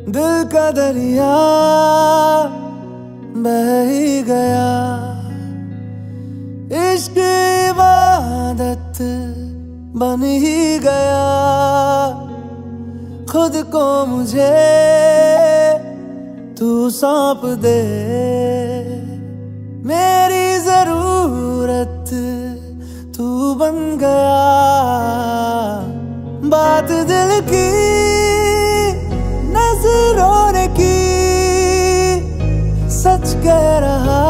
दिल का दरिया बह ही गया, इश्क इबादत बन ही गया। खुद को मुझे तू सौंप दे, मेरी जरूरत तू बन गया। बात दिल की नजरों ने की, सच कह रहा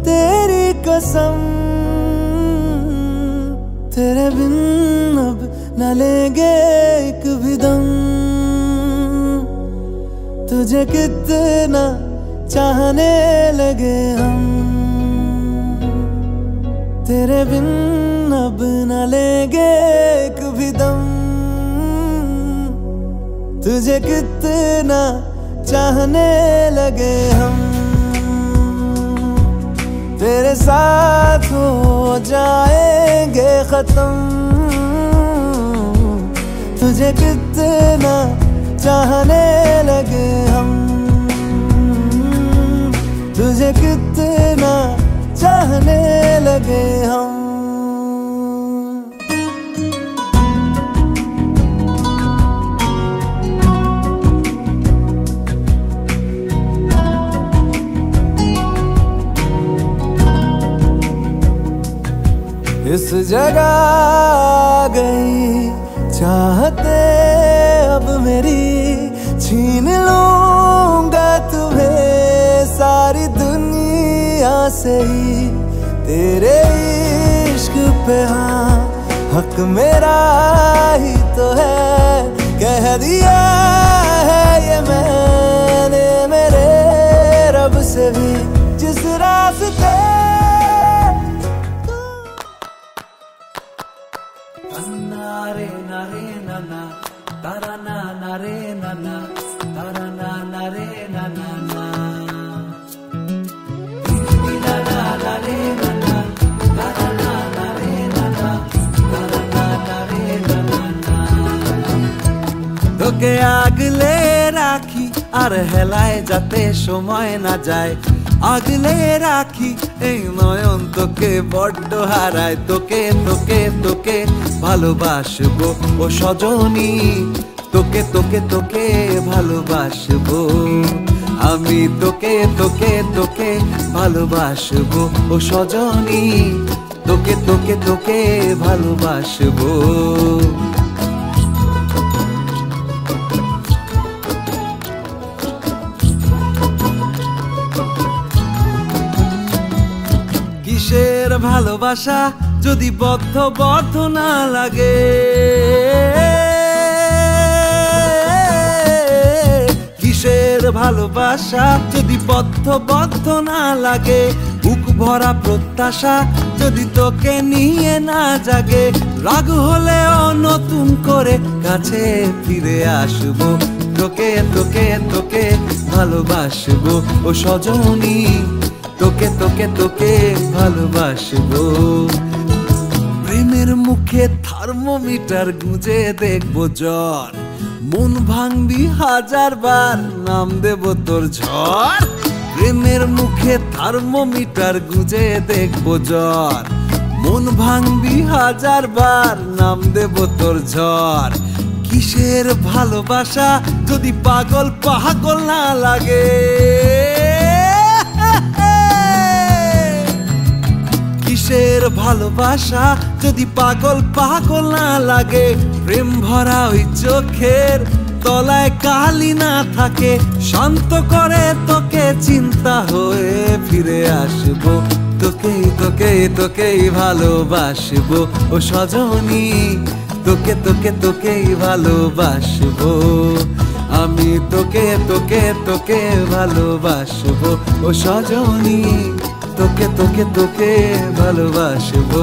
तेरी कसम। तेरे बिन अब न लेंगे एक भी दम, तुझे कितना चाहने लगे हम। तेरे बिन अब न लेंगे एक भी दम, तुझे कितना चाहने लगे हम। तेरे साथ हो जाएंगे खत्म, तुझे कितना चाहने लगे हम। तुझे कितना चाहने लगे हम। इस जगह गई चाहते अब मेरी, छीन लूंगा तुम्हें सारी दुनिया से ही। तेरे इश्क पे हाँ हक मेरा ही तो है, कह दिया है ये मैंने मेरे रब से भी। जिस रास्ते नारे नारे नाना तारा ना नारे नाना तारा ना नारे नाना ना नारे नाना तारा ना नारे नाना तारा ना नारे नाना। তোকে আগলে রাখি আর হেলায় যাতে সময় না যায়, আগলে রাখি এই নয়ন তোকে বড্ড হারায়। তোকে তোকে তোকে ভালোবাসবো ও সজনী, তোকে তোকে তোকে ভালোবাসবো আমি। তোকে তোকে তোকে ভালোবাসবো ও সজনী, তোকে তোকে তোকে ভালোবাসবো। কিসের ভালোবাসা যদি বদ্ধ বদ্ধ না লাগে, কিসের ভালোবাসা যদি বদ্ধ বদ্ধ না লাগে। বুক ভরা প্রত্যাশা যদি তোকে নিয়ে না জাগে, রাগ হলেও নতুন করে কাছে ফিরে আসবো। তোকে তোকে তোকে ভালোবাসবো ও সজনী, তোকে তোকে তোকে ভালোবাসবো। প্রেমের মুখে থার্মোমিটার গুঁজে দেখবো জ্বর, মন ভাঙবি হাজার বার নাম দেব তোর ঝড়। প্রেমের মুখে থার্মোমিটার গুঁজে দেখবো জ্বর, মন ভাঙবি হাজার বার নাম দেব তোর ঝড়। কিসের ভালোবাসা যদি পাগল পাগল না লাগে, কিসের ভালোবাসা যদি পাগল পাগল না লাগে। প্রেম ভরা ওই চোখের তলায় কালি না থাকে, শান্ত করে তোকে চিন্তা হয়ে ফিরে আসবো। তোকেই তোকেই তোকেই ভালোবাসবো ও সজনী, তোকে তোকে তোকেই ভালোবাসবো আমি। তোকে তোকে তোকে ভালোবাসবো ও সজনী, তোকে তোকে তোকে ভালোবাসবো।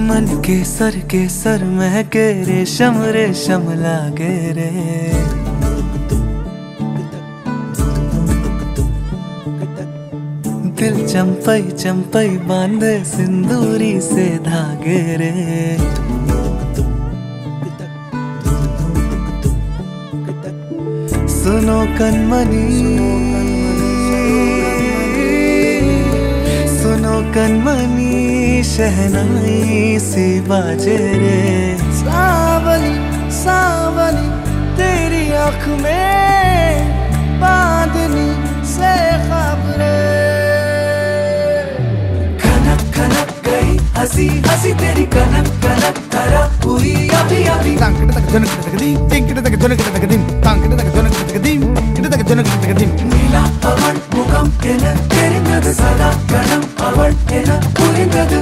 मन के सर महके रेशम रेशम लागे रे। दिल चंपई चंपई बांधे सिंदूरी से धागे रे। सुनो कनमनी सुनो कनमनी शहनाई सी बाजे रे। सावली सावली तेरी आँख में बांधनी से खबरें। हसी हसी तेरी कनक कनक करा हुई अभी अभी। नीला पवन मुखम एन तेरिंगद सदा कणम अवण एन पुरिंगद।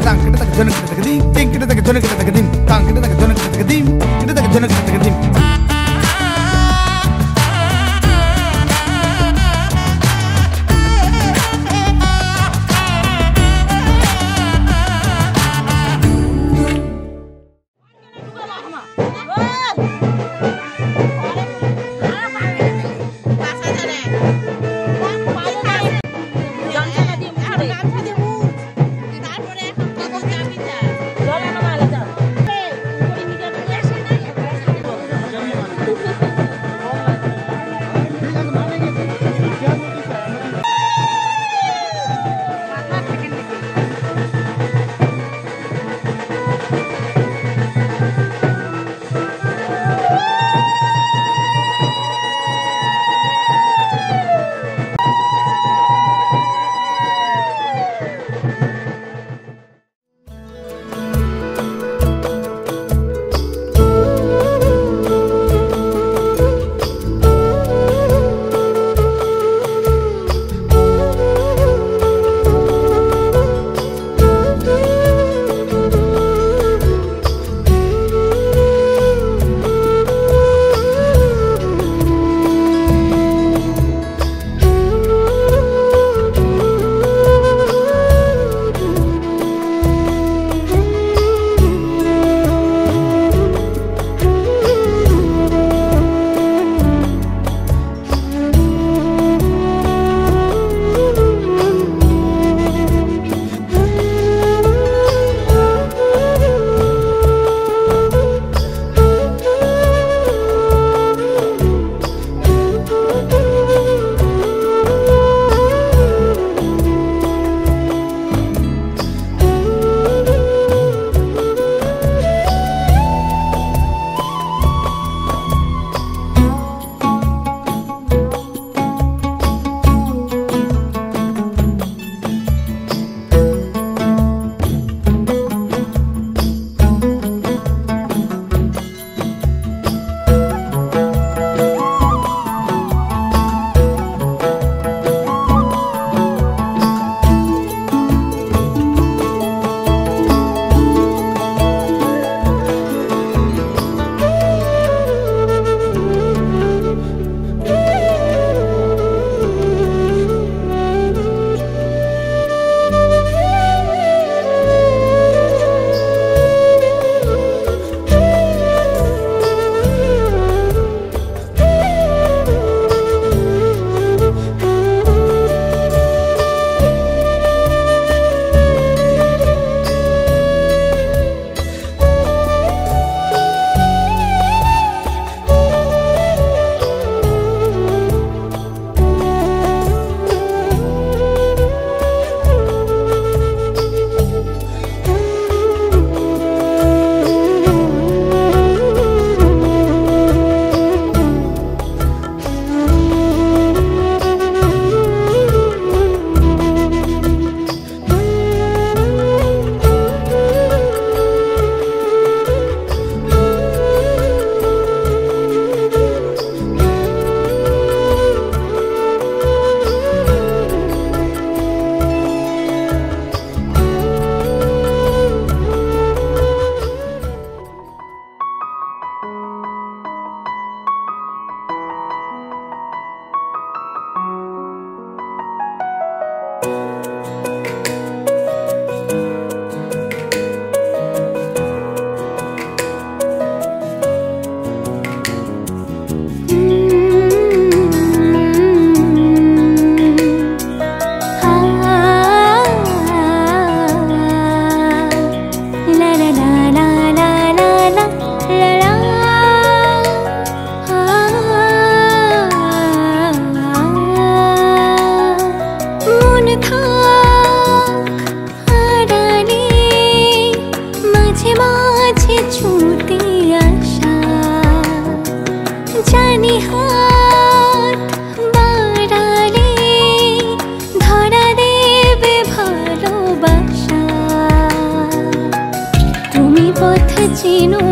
চেনো,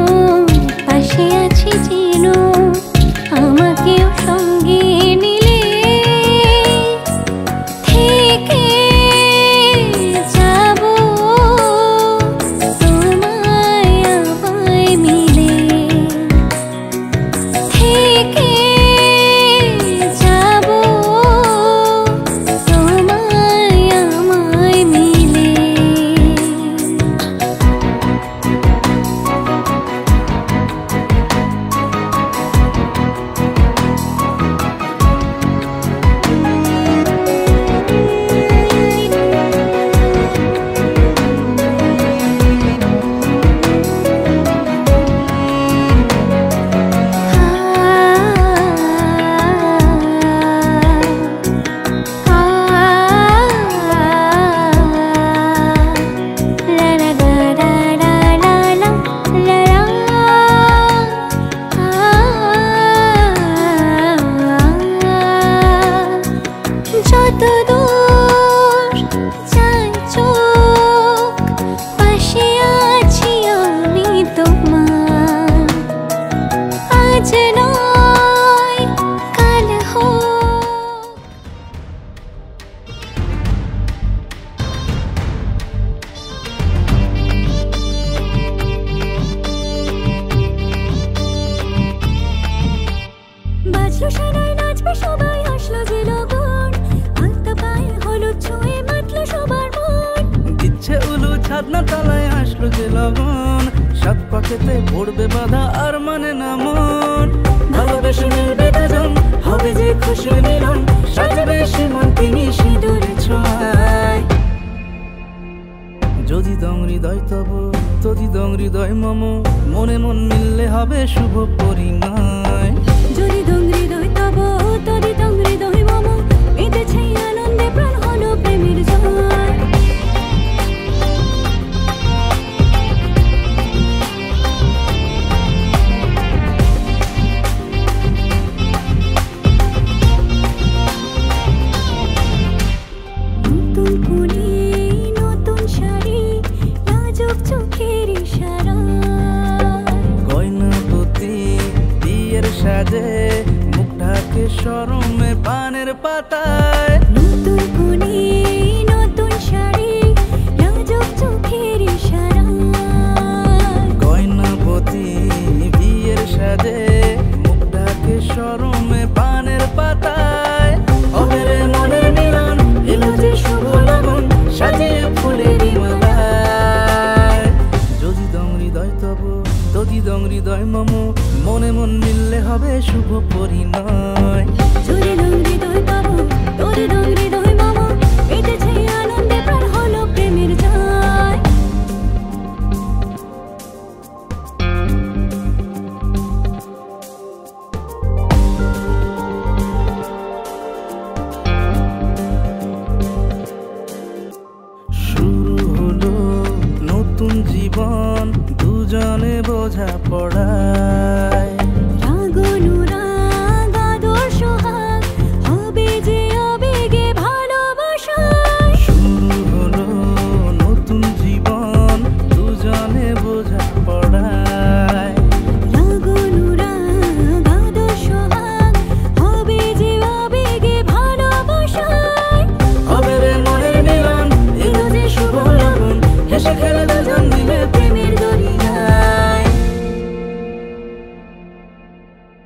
পাশে আছি চেনো, আমাকেও সঙ্গে নিলে থেকে যাব তোমায় আমায় মিলে, থেকে যাব তোমায় আমায় মিলে। যতদূর যায় চোখ, পাশে আছি আমি তোমার, আজ নয় কাল হোক। বাজলো সানাই, নাচবে সবাই, আসলো যে লগন, আলতা পায়ে হলুদ ছুঁয়ে মাতলো সবার মন। ইচ্ছে উলু ছাদনা তলায় আসলো যে লগন, সাত পাখেতে পড়বে বাধা আর মানে না মন। ভালোবেসে মিলবে দুজন, হবে যে খুশি মিলন, সাজবে সে মন তিনি সিঁদুরে ছোঁয়ায়। যদি দং হৃদয় তব, যদি দং হৃদয় মম, মনে মন মিললে হবে শুভ পরিণয়। যদি দং হৃদয় তব, তদি দং হৃদয় মম, মেতেছে আনন্দে প্রাণ হলো প্রেমের জয়। নতুন কুলি, নতুন শাড়ি, লাজুক চোখের ইশারা, গয়না প্রতি বিয়ের সাজে, মুখ ঢাকে শরমে পানের পাতায়। নতুন কুলি, নতুন শাড়ি, লাজুক চোখের ইশারা, গয়না প্রতি বিয়ের সাজে, মুখ ঢাকে শরমে পানের পাতায়। হবে রে মনের মিলন, এলো যে শুভ লগন, সাজিয়ে ফুলেরই মালায়। যদি দং হৃদয় তব, যদি দং হৃদয় মম, মনে মন মিললে হবে শুভ পরিণয়। যদি দং হৃদয় তব, তদি দং হৃদয় মম, মেতেছে আনন্দে প্রাণ হলো প্রেমের জয়। শুরু হলো নতুন জীবন, দুজনে বোঝা পড়া।